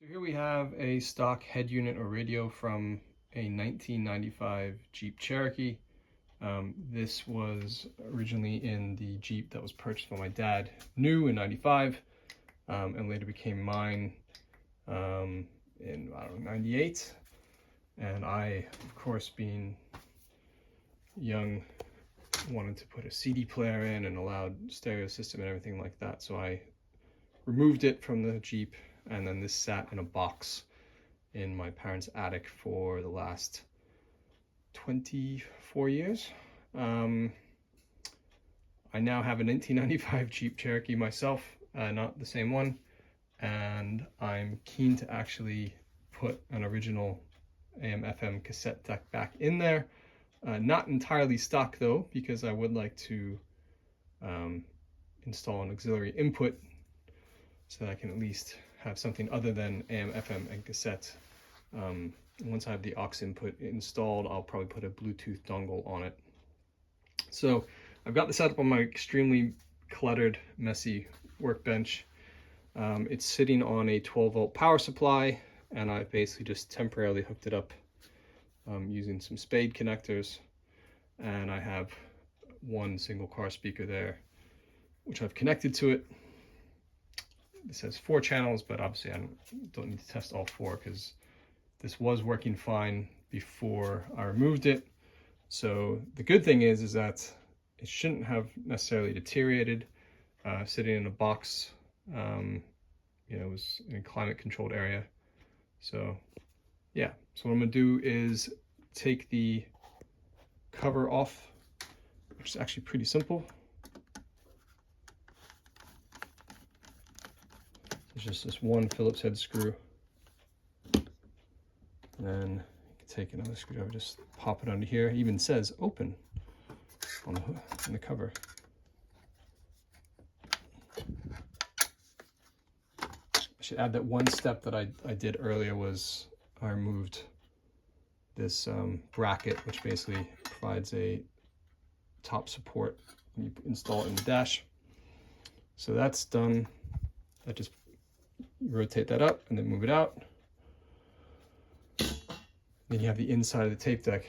So here we have a stock head unit or radio from a 1995 Jeep Cherokee. This was originally in the Jeep that was purchased by my dad, new in 95, and later became mine in, I don't know, 98. And I, of course, being young, wanted to put a CD player in and allowed stereo system and everything like that. So I removed it from the Jeep, and then this sat in a box in my parents' attic for the last 24 years. I now have a 1995 Jeep Cherokee myself, not the same one, and I'm keen to actually put an original AM/FM cassette deck back in there. Not entirely stock though, because I would like to install an auxiliary input so that I can at least have something other than AM/FM and cassette. Once I have the aux input installed, I'll probably put a Bluetooth dongle on it. So I've got this set up on my extremely cluttered, messy workbench. It's sitting on a 12-volt power supply, and I've basically just temporarily hooked it up using some spade connectors. And I have one single car speaker there, which I've connected to it. This has 4 channels, but obviously I don't need to test all 4 because this was working fine before I removed it. So the good thing is that it shouldn't have necessarily deteriorated. Sitting in a box, it was in a climate controlled area. So yeah, so what I'm gonna do is take the cover off, which is actually pretty simple. It's just this one Phillips head screw. And then you can take another screwdriver, just pop it under here. It even says open on the cover. I should add that one step that I did earlier was I removed this bracket, which basically provides a top support when you install it in the dash. So that's done. I just rotate that up and then move it out. Then you have the inside of the tape deck.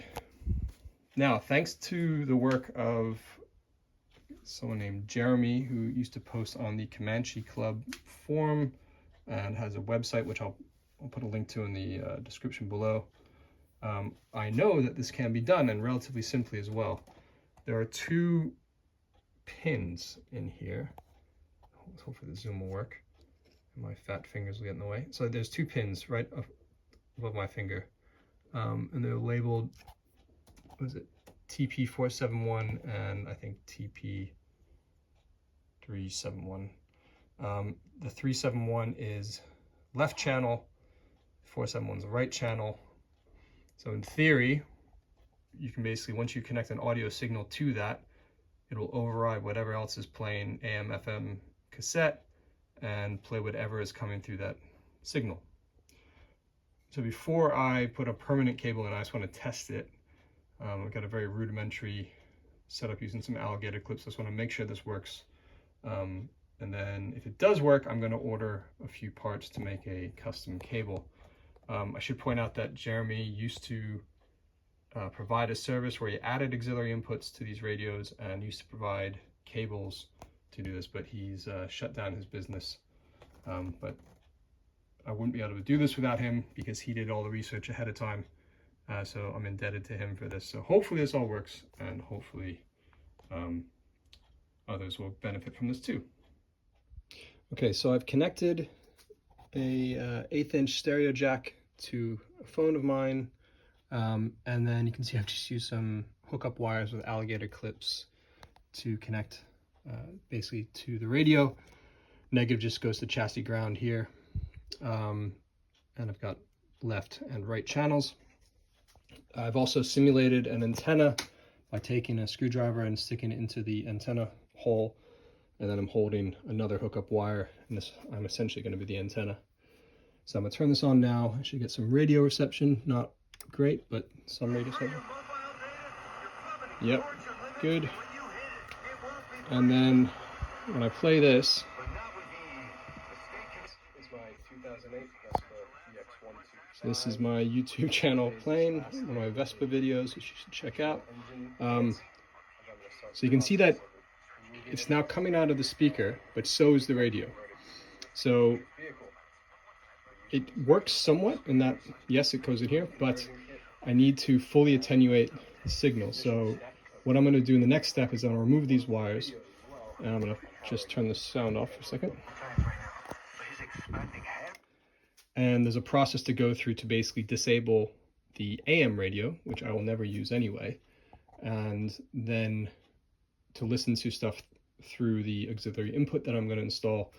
Now, thanks to the work of someone named Jeremy, who used to post on the Comanche Club forum and has a website, which I'll put a link to in the description below. I know that this can be done, and relatively simply as well. There are 2 pins in here. Hopefully the zoom will work. My fat fingers will get in the way. So there's 2 pins right above my finger, and they're labeled, what is it, TP471 and I think TP371. The 371 is left channel, 471 is right channel. So in theory, you can basically, once you connect an audio signal to that, it will override whatever else is playing AM/FM cassette and play whatever is coming through that signal. So before I put a permanent cable in, I just want to test it. I've got a very rudimentary setup using some alligator clips. I just want to make sure this works. And then if it does work, I'm going to order a few parts to make a custom cable. I should point out that Jeremy used to provide a service where he added auxiliary inputs to these radios and used to provide cables to do this, but he's shut down his business. But I wouldn't be able to do this without him because he did all the research ahead of time. So I'm indebted to him for this. So hopefully this all works, and hopefully others will benefit from this too. Okay, so I've connected a 1/8" stereo jack to a phone of mine, and then you can see I've just used some hookup wires with alligator clips to connect basically to the radio. Negative just goes to chassis ground here, and I've got left and right channels. I've also simulated an antenna by taking a screwdriver and sticking it into the antenna hole, and then I'm holding another hookup wire, and this, I'm essentially going to be the antenna. So I'm going to turn this on now. I should get some radio reception. Not great, but some radio reception. Yep, good. And then when I play this, it's my 2008, that's the So this is my YouTube channel playing, one of my Vespa videos, which you should check out. So you can see that it's now coming out of the speaker, but so is the radio. So it works somewhat in that, yes, it goes in here, but I need to fully attenuate the signal. So what I'm going to do in the next step is I'm going to remove these wires, and I'm going to just turn the sound off for a second. And there's a process to go through to basically disable the AM radio, which I will never use anyway, and then to listen to stuff through the auxiliary input that I'm going to install,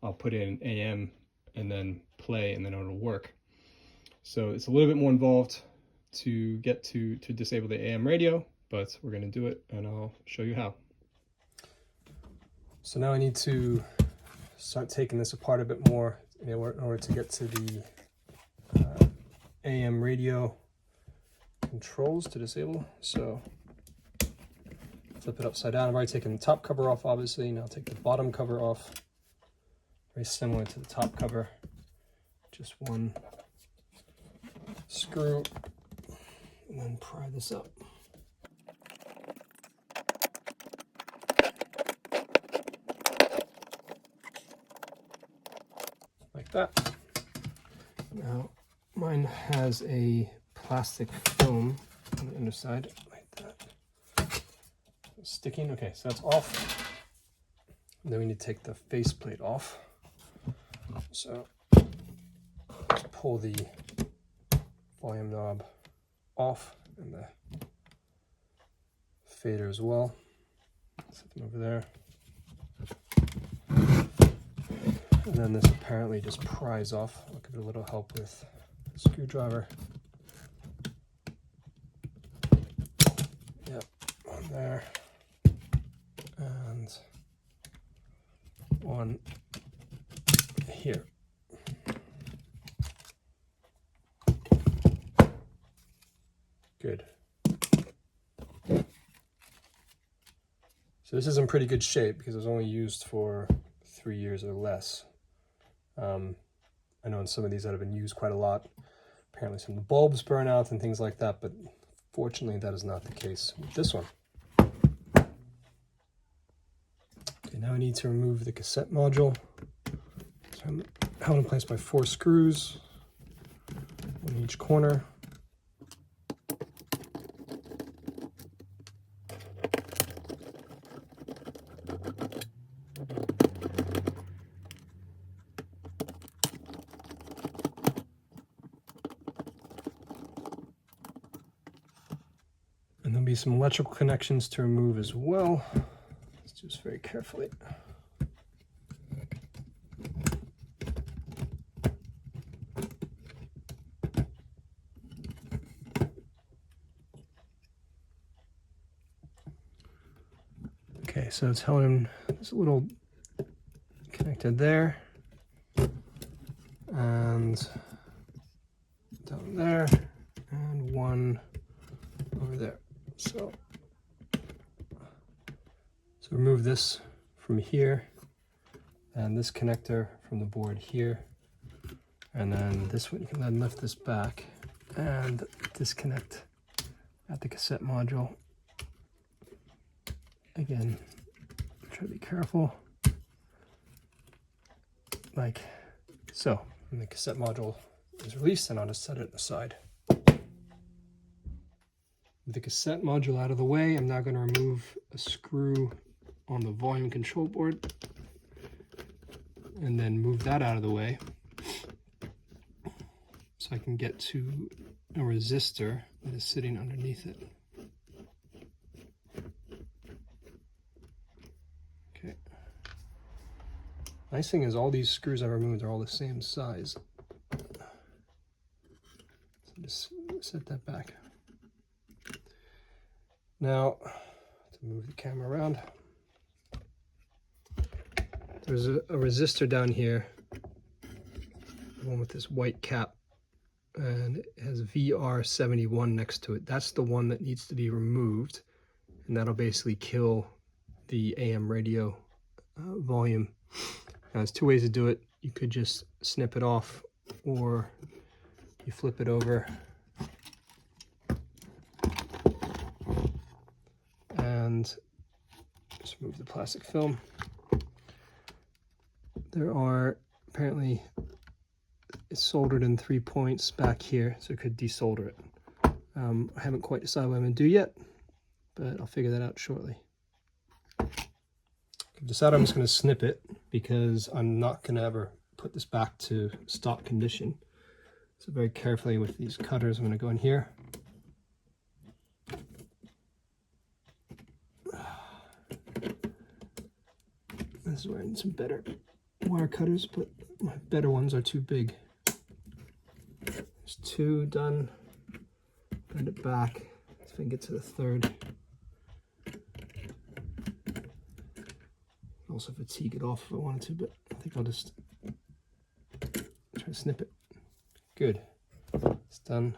I'll put in AM and then play, and then it'll work. So it's a little bit more involved to get to disable the AM radio, but we're going to do it, and I'll show you how. So now I need to start taking this apart a bit more in order to get to the AM radio controls to disable. So flip it upside down. I've already taken the top cover off, obviously. Now I'll take the bottom cover off. Very similar to the top cover. Just one screw, and then pry this up. Like that. Now mine has a plastic film on the underside, like that. Sticking. Okay, so that's off. And then we need to take the faceplate off. So let's pull the volume knob off and the fader as well. Set them over there. And then this apparently just pries off. I'll give it a little help with a screwdriver. Yep, one there. And one here. Good. So this is in pretty good shape because it was only used for 3 years or less. I know in some of these that have been used quite a lot, apparently some bulbs burn out and things like that, but fortunately that is not the case with this one. Okay, now I need to remove the cassette module. So I'm held in place by 4 screws, one in each corner. And there'll be some electrical connections to remove as well. Let's do this very carefully. Okay, so it's held, there's a little connected there, and down there, and one over there. So remove this from here, and this connector from the board here, and then this one you can then lift this back and disconnect at the cassette module. Again, try to be careful, like so. And the cassette module is released, and I'll just set it aside. With the cassette module out of the way, I'm now going to remove a screw on the volume control board, and then move that out of the way so I can get to a resistor that is sitting underneath it. Okay. Nice thing is all these screws I've removed are all the same size. So just set that back. Now, to move the camera around, there's a resistor down here, the one with this white cap, and it has VR71 next to it. That's the one that needs to be removed, and that'll basically kill the AM radio volume. Now, there's 2 ways to do it. You could just snip it off, or you flip it over and just remove the plastic film. There are apparently, it's soldered in 3 points back here, so I could desolder it. I haven't quite decided what I'm going to do yet, but I'll figure that out shortly. I've decided I'm just going to snip it because I'm not going to ever put this back to stock condition. So very carefully with these cutters, I'm going to go in here. This is where I need some better wire cutters, but my better ones are too big. There's 2 done. Bend it back. Let's see if I can get to the 3rd. Also fatigue it off if I wanted to, but I think I'll just try to snip it. Good. It's done.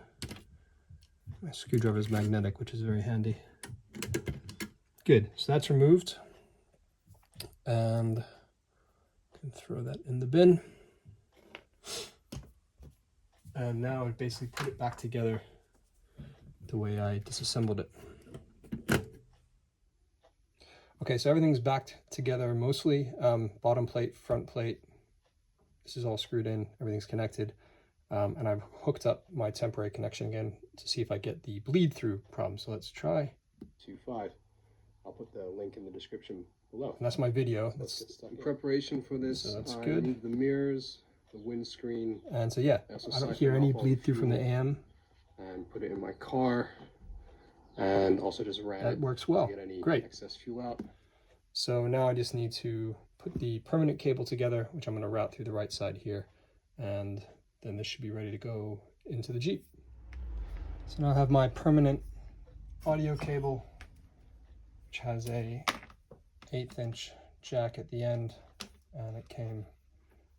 My screwdriver is magnetic, which is very handy. Good. So that's removed. And I can throw that in the bin. And now I basically put it back together the way I disassembled it. Okay, so everything's backed together mostly. Bottom plate, front plate. This is all screwed in. Everything's connected. And I've hooked up my temporary connection again to see if I get the bleed through problem. So let's try. 2.5. I'll put the link in the description below. And that's my video. That's in preparation for this. So that's good. I need the mirrors, the windscreen. And so yeah, I don't hear any bleed through from the AM. And put it in my car. And also just ran that works well. Get any great excess fuel out. So now I just need to put the permanent cable together, which I'm going to route through the right side here, and then this should be ready to go into the Jeep. So now I have my permanent audio cable, which has a 1/8 inch jack at the end, and it came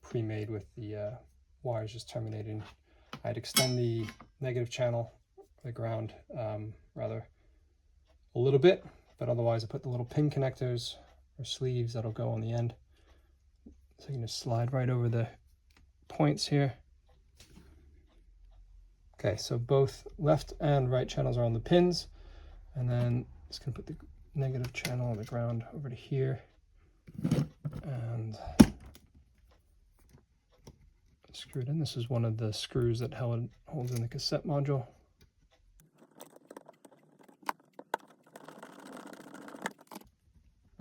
pre-made with the wires just terminating. I'd extend the negative channel, the ground, rather, a little bit, but otherwise I put the little pin connectors or sleeves that'll go on the end. So you can just slide right over the points here. Okay, so both left and right channels are on the pins, and then just gonna put the negative channel on the ground over to here, and screw it in. This is one of the screws that holds in the cassette module.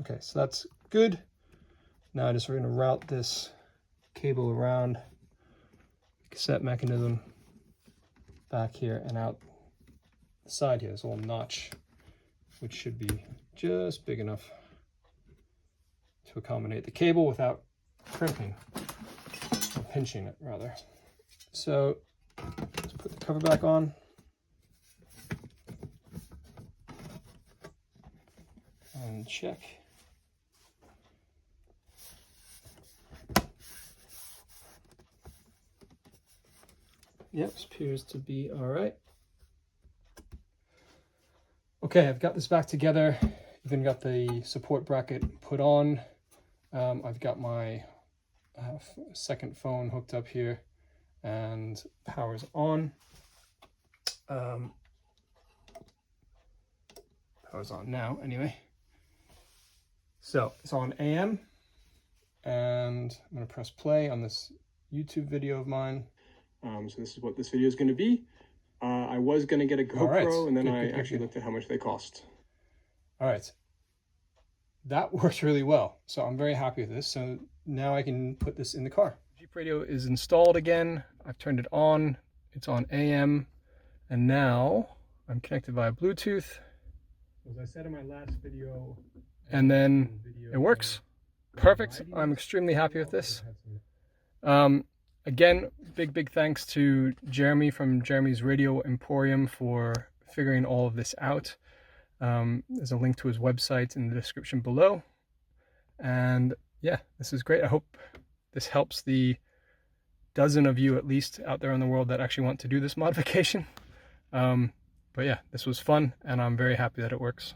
Okay, so that's good. Now I just we're going to route this cable around the cassette mechanism back here and out the side here. This little notch, which should be just big enough to accommodate the cable without crimping, or pinching it rather. So let's put the cover back on. And check. Yep, appears to be all right. Okay, I've got this back together. Even got the support bracket put on. I've got my second phone hooked up here, and power's on. Power's on now, anyway. So it's on AM, and I'm going to press play on this YouTube video of mine. So this is what this video is going to be. I was going to get a GoPro, and then I actually looked at how much they cost. All right. That works really well. So I'm very happy with this. So now I can put this in the car. Jeep radio is installed again. I've turned it on. It's on AM. And now I'm connected via Bluetooth. As I said in my last video. And then it works. Perfect. I'm extremely happy with this. Again, big thanks to Jeremy from Jeremy's Radio Emporium for figuring all of this out. There's a link to his website in the description below. And yeah, this is great. I hope this helps the dozen of you at least out there in the world that actually want to do this modification. But yeah, this was fun, and I'm very happy that it works.